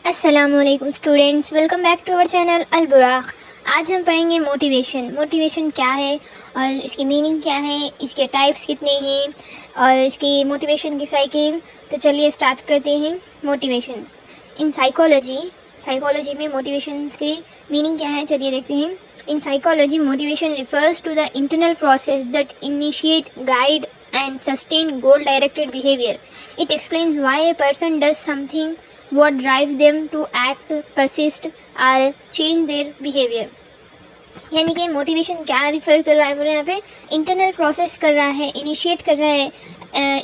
अस्सलामुअलैकुम students, welcome back to our channel Al Buraq. आज हम पढ़ेंगे मोटिवेशन क्या है और इसकी मीनिंग क्या है, इसके टाइप्स कितने हैं और इसकी मोटिवेशन की साइकिल। तो चलिए स्टार्ट करते हैं। मोटिवेशन इन साइकोलॉजी में मोटिवेशन की मीनिंग क्या है, चलिए देखते हैं। In psychology, motivation refers to the internal process that initiate, guide and sustain goal-directed behavior. It explains why a person does something, what drives them to act, persist, or change their behavior. यानी कि motivation क्या refer कर रहा है, बोले यहाँ पे internal process कर रहा है, इनिशिएट कर रहा है,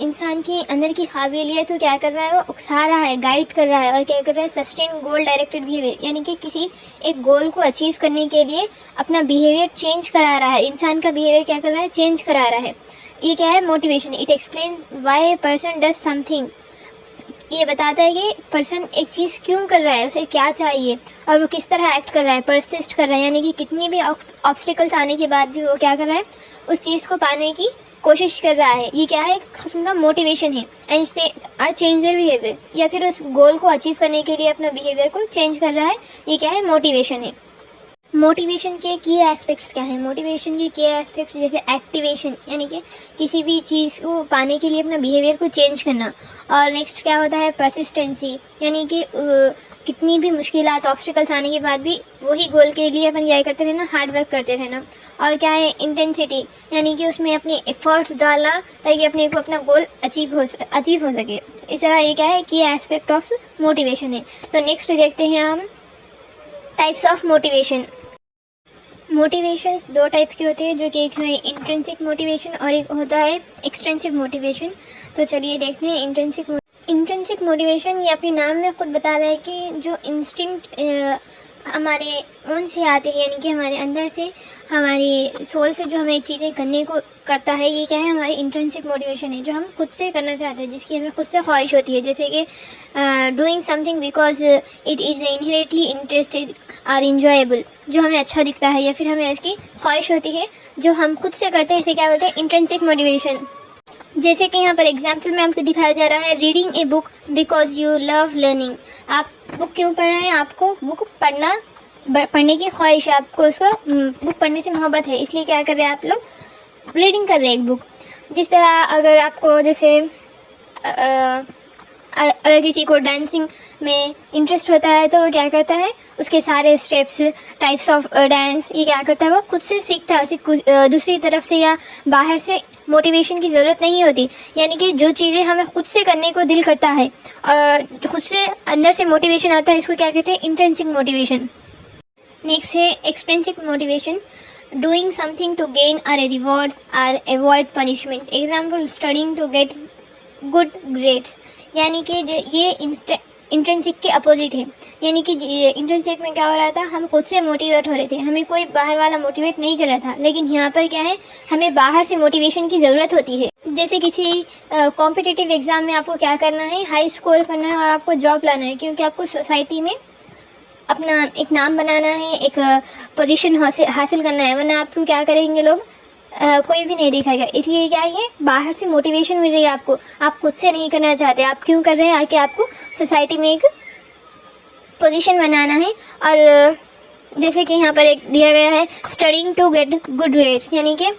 इंसान की अंदर की काबिलियत तो क्या कर रहा है, वो उकसा रहा है, गाइड कर रहा है और क्या कर रहा है, सस्टेन गोल डायरेक्टेड बिहेवियर, यानी कि किसी एक गोल को अचीव करने के लिए अपना बिहेवियर चेंज करा रहा है। इंसान का बिहेवियर क्या कर रहा है, चेंज करा रहा है। ये क्या है, motivation. It explains why a person does something, ये बताता है कि पर्सन एक चीज़ क्यों कर रहा है, उसे क्या चाहिए और वो किस तरह एक्ट कर रहा है, परसिस्ट कर रहा है, यानी कि कितनी भी ऑब्स्टिकल्स आने के बाद भी वो क्या कर रहा है, उस चीज़ को पाने की कोशिश कर रहा है। ये क्या है, एक किस्म का मोटिवेशन है। एंड से आर चेंज देयर बिहेवियर, या फिर उस गोल को अचीव करने के लिए अपना बिहेवियर को चेंज कर रहा है। ये क्या है, मोटिवेशन है। मोटिवेशन के की एस्पेक्ट्स क्या है, मोटिवेशन के की एस्पेक्ट्स जैसे एक्टिवेशन, यानी कि किसी भी चीज़ को पाने के लिए अपना बिहेवियर को चेंज करना। और नेक्स्ट क्या होता है, परसिस्टेंसी, यानी कि कितनी भी मुश्किलात ऑब्स्टिकल्स आने के बाद भी वही गोल के लिए अपन क्या करते रहना, हार्ड वर्क करते रहना। और क्या है, इंटेंसिटी, यानी कि उसमें अपने एफर्ट्स डालना ताकि अपने को अपना गोल अचीव हो सके। इस तरह ये क्या है, की एस्पेक्ट ऑफ मोटिवेशन है। तो नेक्स्ट देखते हैं हम टाइप्स ऑफ मोटिवेशन। मोटिवेशंस दो टाइप के होते हैं, जो कि एक है इंट्रिंसिक मोटिवेशन और एक होता है एक्सट्रिंसिक मोटिवेशन। तो चलिए देखते हैं इंट्रिंसिक मोटिवेशन। ये अपने नाम में खुद बता रहा है कि जो इंस्टिंक्ट हमारे ओन से आते हैं, यानी कि हमारे अंदर से, हमारी सोल से जो हमें चीज़ें करने को करता है, ये क्या है, हमारी इंट्रिंसिक मोटिवेशन है, जो हम खुद से करना चाहते हैं, जिसकी हमें खुद से ख्वाहिश होती है। जैसे कि doing something because it is inherently interested और इंजॉयबल, जो हमें अच्छा दिखता है या फिर हमें उसकी ख्वाहिश होती है, जो हम खुद से करते हैं, इसे क्या बोलते हैं, इंट्रिंसिक मोटिवेशन। जैसे कि यहाँ पर एग्जाम्पल में आपको दिखाया जा रहा है, reading a book because you love learning. आप बुक क्यों पढ़ रहे हैं, आपको बुक पढ़ने की ख्वाहिश है, आपको उसका बुक पढ़ने से मोहब्बत है, इसलिए क्या कर रहे हैं आप लोग, रीडिंग कर रहे हैं एक बुक। जिस तरह अगर आपको जैसे अगर किसी को डांसिंग में इंटरेस्ट होता है तो वो क्या करता है, उसके सारे स्टेप्स, टाइप्स ऑफ डांस, ये क्या करता है, वो खुद से सीखता है, उसे दूसरी तरफ से या बाहर से मोटिवेशन की ज़रूरत नहीं होती। यानी कि जो चीज़ें हमें खुद से करने को दिल करता है और खुद से अंदर से मोटिवेशन आता है, इसको क्या कहते हैं, इंट्रिंसिक मोटिवेशन। नेक्स्ट है extrinsic motivation, doing something to gain a reward और avoid punishment. Example, studying to get good grades, यानी कि ये इंट्रिंसिक के अपोजिट है। यानी कि इंट्रिंसिक में क्या हो रहा था, हम खुद से मोटिवेट हो रहे थे, हमें कोई बाहर वाला मोटिवेट नहीं कर रहा था। लेकिन यहाँ पर क्या है, हमें बाहर से मोटिवेशन की ज़रूरत होती है। जैसे किसी कॉम्पिटिटिव एग्ज़ाम में आपको क्या करना है, हाई स्कोर करना है और आपको जॉब लाना है, क्योंकि आपको सोसाइटी में अपना एक नाम बनाना है, एक पोजीशन हासिल करना है, वरना आपको क्या करेंगे लोग, कोई भी नहीं दिखाएगा। इसलिए क्या है, बाहर से मोटिवेशन मिल रही है आपको, आप खुद से नहीं करना चाहते। आप क्यों कर रहे हैं, आके आपको सोसाइटी में एक पोजीशन बनाना है। और जैसे कि यहाँ पर एक दिया गया है, studying to get good grades, यानी कि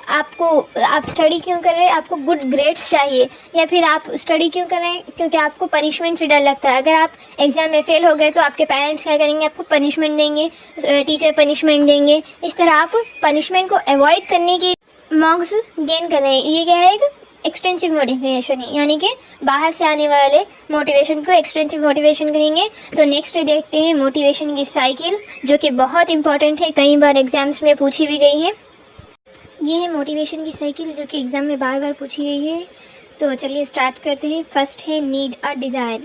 आप स्टडी क्यों कर रहे हैं, आपको गुड ग्रेड्स चाहिए। या फिर आप स्टडी क्यों कर रहे हैं, क्योंकि आपको पनिशमेंट से डर लगता है। अगर आप एग्ज़ाम में फेल हो गए तो आपके पेरेंट्स क्या करेंगे, आपको पनिशमेंट देंगे, टीचर पनिशमेंट देंगे। इस तरह आप पनिशमेंट को अवॉइड करने की मार्क्स गेन कर रहे हैं। ये क्या है, एक एक्सटेंसिव मोटिवेशन है, यानी कि बाहर से आने वाले मोटिवेशन को एक्सटेंसिव मोटिवेशन कहेंगे। तो नेक्स्ट देखते हैं मोटिवेशन की साइकिल, जो कि बहुत इंपॉर्टेंट है, कई बार एग्जाम्स में पूछी भी गई है। ये है मोटिवेशन की साइकिल, जो कि एग्ज़ाम में बार बार पूछी गई है। तो चलिए स्टार्ट करते हैं। फर्स्ट है नीड और desire,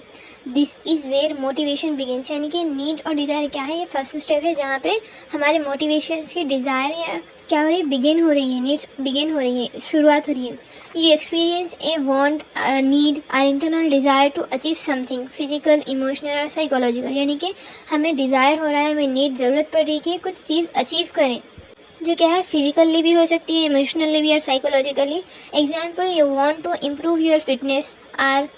this is where motivation begins, यानी कि नीड और डिज़ायर क्या है, ये फर्स्ट स्टेप है जहाँ पे हमारे मोटिवेशन की डिज़ायर या क्या हो रही है, बिगिन हो रही है, नीड्स बिगिन हो रही है, शुरुआत हो रही है। You experience a want, need और internal desire to achieve something physical, emotional और साइकोलॉजिकल, यानी कि हमें डिज़ायर हो रहा है, हमें नीड ज़रूरत पड़ रही है कि कुछ चीज़ अचीव करें, जो क्या है, फिजिकली भी हो सकती है, इमोशनली भी और psychologically. Example, you want to improve your fitness और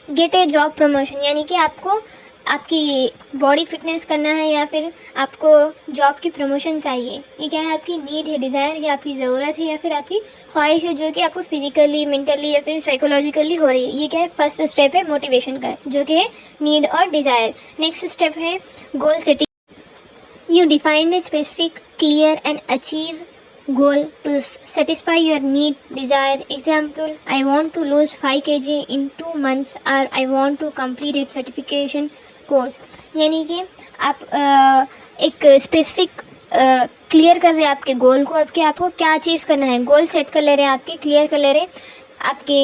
गेट ए जॉब प्रमोशन, यानी कि आपको आपकी बॉडी फिटनेस करना है या फिर आपको जॉब की प्रमोशन चाहिए। ये क्या है, आपकी नीड है, डिज़ायर है, आपकी ज़रूरत है या फिर आपकी ख्वाहिश है जो कि आपको फिजिकली, मेंटली या फिर साइकोलॉजिकली हो रही है। ये क्या है, फर्स्ट स्टेप है मोटिवेशन का, जो कि है नीड और डिज़ायर। नेक्स्ट स्टेप है goal setting. You define a specific, clear and achieve goal to satisfy your need, desire. Example, I want to lose 5 kg in 2 months or I want to complete its certification course. यानी कि आप एक specific clear कर रहे हैं आपके गोल को, आपको क्या अचीव करना है। गोल सेट कर ले रहे हैं आपके, क्लियर कर ले रहे हैं आपके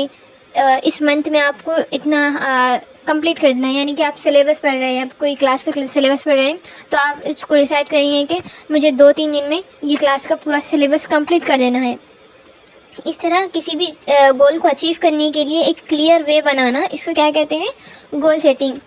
इस मंथ में आपको इतना कंप्लीट कर देना है। यानी कि आप सिलेबस पढ़ रहे हैं, आप कोई क्लास का सिलेबस पढ़ रहे हैं, तो आप इसको डिसाइड करेंगे कि मुझे 2-3 दिन में ये क्लास का पूरा सिलेबस कंप्लीट कर देना है। इस तरह किसी भी गोल को अचीव करने के लिए एक क्लियर वे बनाना, इसको क्या कहते हैं, गोल सेटिंग।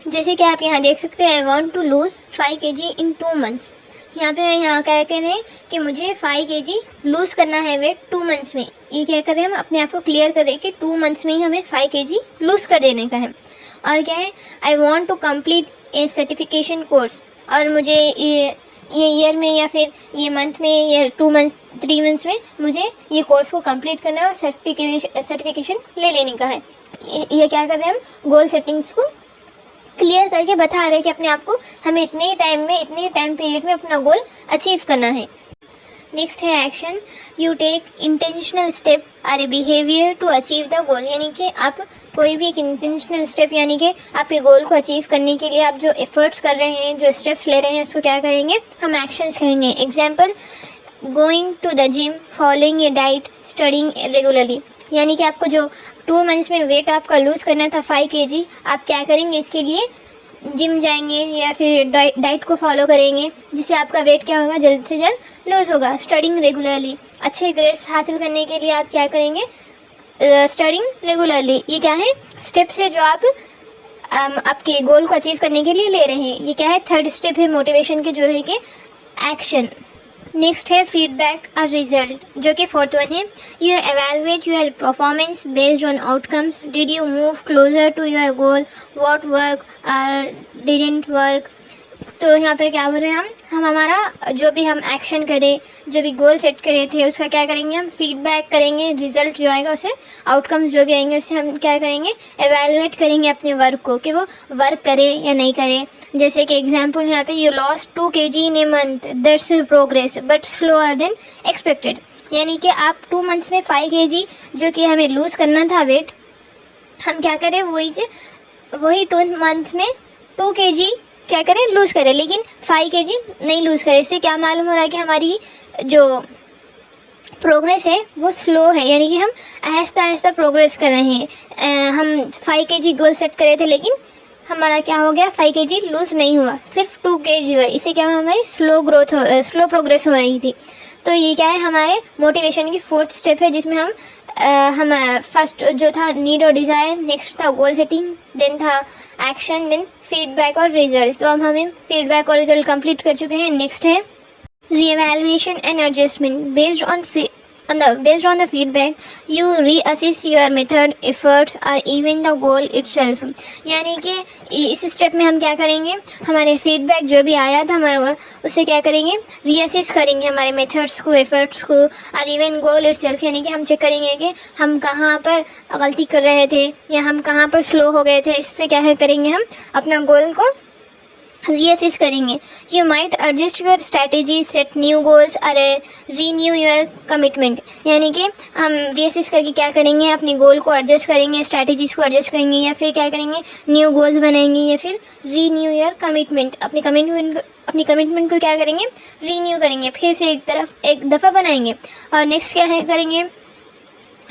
जैसे कि आप यहाँ देख सकते हैं, I want to lose 5 kg in 2 months। यहाँ क्या कह रहे हैं कि मुझे 5 kg लूज़ करना है वेट 2 months में। ये क्या कर रहे हैं, हम अपने आप को क्लियर कर रहे हैं कि 2 months में ही हमें 5 kg लूज़ कर देने का है। और क्या है, I want to complete a certification course, और मुझे ये ईयर में या फिर ये मंथ में या 2 months 3 months में मुझे ये कोर्स को कंप्लीट करना है और सर्टिफिकेशन ले लेने का है। ये क्या कर रहे हैं, हम गोल सेटिंग्स को क्लियर करके बता रहे हैं कि अपने आप को हमें इतने टाइम पीरियड में अपना गोल अचीव करना है। नेक्स्ट है action. You take intentional step or a behaviour to achieve the goal, यानी कि आप कोई भी एक इंटेंशनल स्टेप, यानी कि आपके गोल को अचीव करने के लिए आप जो एफर्ट्स कर रहे हैं, जो स्टेप्स ले रहे हैं, उसको क्या कहेंगे, हम एक्शंस कहेंगे। Example, going to the gym, following a diet, studying regularly. यानी कि आपको जो 2 months में वेट आपका लूज़ करना था 5 kg, आप क्या करेंगे, इसके लिए जिम जाएंगे या फिर डाइट को फॉलो करेंगे, जिससे आपका वेट क्या होगा, जल्द से जल्द लूज़ होगा। स्टडिंग रेगुलरली, अच्छे ग्रेड्स हासिल करने के लिए आप क्या करेंगे, स्टडिंग रेगुलरली। ये क्या है, स्टेप्स है जो आप आपके गोल को अचीव करने के लिए ले रहे हैं। ये क्या है, थर्ड स्टेप है मोटिवेशन के, जो है कि एक्शन। नेक्स्ट है फीडबैक और रिजल्ट, जो कि 4th वन है। You evaluate your performance based on outcomes. Did you move closer to your goal, what work और डिडंट वर्क। तो यहाँ पे क्या बोल रहे हैं, हम हमारा जो भी हम एक्शन करें, जो भी गोल सेट करे थे, उसका क्या करेंगे, हम फीडबैक करेंगे। रिजल्ट जो आएगा उससे, आउटकम्स जो भी आएंगे उससे हम क्या करेंगे, एवेलुएट करेंगे अपने वर्क को कि वो वर्क करे या नहीं करे। जैसे कि एग्जांपल यहाँ पे, you lost 2 kg in a month, that's progress but slower then expected. यानी कि आप 2 months में 5 kg जो कि हमें लूज़ करना था वेट, हम क्या करें, वही 2 months में 2 kg क्या करें, लूज़ करें, लेकिन 5 kg नहीं लूज़ करें। इससे क्या मालूम हो रहा है कि हमारी जो प्रोग्रेस है वो स्लो है, यानी कि हम आहिस्ता प्रोग्रेस कर रहे हैं। हम 5 kg गोल सेट करे थे, लेकिन हमारा क्या हो गया, 5 kg लूज़ नहीं हुआ, सिर्फ 2 kg हुआ। इससे क्या हुआ, हमारी स्लो प्रोग्रेस हो रही थी। तो ये क्या है, हमारे मोटिवेशन की 4th स्टेप है, जिसमें हम फर्स्ट जो था नीड और डिज़ायर, नेक्स्ट था गोल सेटिंग, देन था एक्शन, देन फीडबैक और रिजल्ट। तो अब हमें फीडबैक और रिजल्ट कंप्लीट कर चुके हैं। नेक्स्ट है reevaluation and adjustment. Based on the feedback, you reassess your method, efforts or even the goal itself. यानी कि इस स्टेप में हम क्या करेंगे, हमारे फीडबैक जो भी आया था हमारे, उससे क्या करेंगे, रीअसेस करेंगे हमारे मेथड्स को, एफर्ट्स को, और इवन गोल इटसेल्फ। यानी कि हम चेक करेंगे कि हम कहाँ पर गलती कर रहे थे या हम कहाँ पर स्लो हो गए थे। इससे क्या है करेंगे, हम अपना गोल को रीअसेस करेंगे। You might adjust your strategy, set new goals और रीन्यू योर कमिटमेंट। यानी कि हम रीअसेस करके क्या करेंगे, अपने गोल को एडजस्ट करेंगे, स्ट्रैटेजीज को एडजस्ट करेंगे, या फिर क्या करेंगे, न्यू गोल्स बनाएंगे, या फिर रीन्यू योर कमिटमेंट, अपनी कमिटमेंट को क्या करेंगे, रीन्यू करेंगे, फिर से एक दफ़ा बनाएंगे। और नेक्स्ट क्या है करेंगे,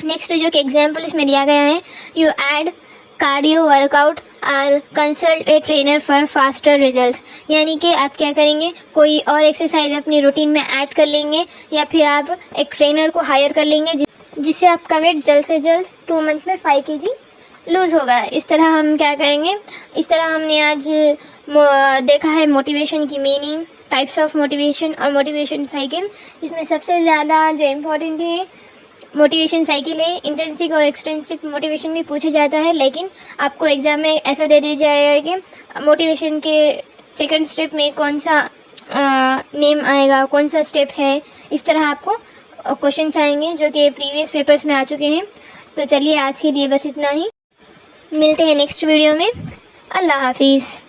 नेक्स्ट जो कि एग्जाम्पल इसमें दिया गया है, यू ऐड कार्डियो वर्कआउट और consult a trainer for faster results. यानी कि आप क्या करेंगे, कोई और एक्सरसाइज अपनी रूटीन में ऐड कर लेंगे, या फिर आप एक ट्रेनर को हायर कर लेंगे, जिससे आपका वेट जल्द से जल्द 2 months में 5 kg लूज़ होगा। इस तरह हम क्या करेंगे, इस तरह हमने आज देखा है मोटिवेशन की मीनिंग, टाइप्स ऑफ मोटिवेशन और मोटिवेशन साइकिल। इसमें सबसे ज़्यादा जो इम्पोर्टेंट है मोटिवेशन साइकिल है, इंट्रिंसिक और एक्सट्रिंसिक मोटिवेशन भी पूछा जाता है, लेकिन आपको एग्ज़ाम में ऐसा दे दिया जाएगा कि मोटिवेशन के सेकंड स्टेप में कौन सा नेम आएगा, कौन सा स्टेप है, इस तरह आपको क्वेश्चंस आएंगे जो कि प्रीवियस पेपर्स में आ चुके हैं। तो चलिए आज के लिए बस इतना ही, मिलते हैं नेक्स्ट वीडियो में। अल्लाह हाफिज़।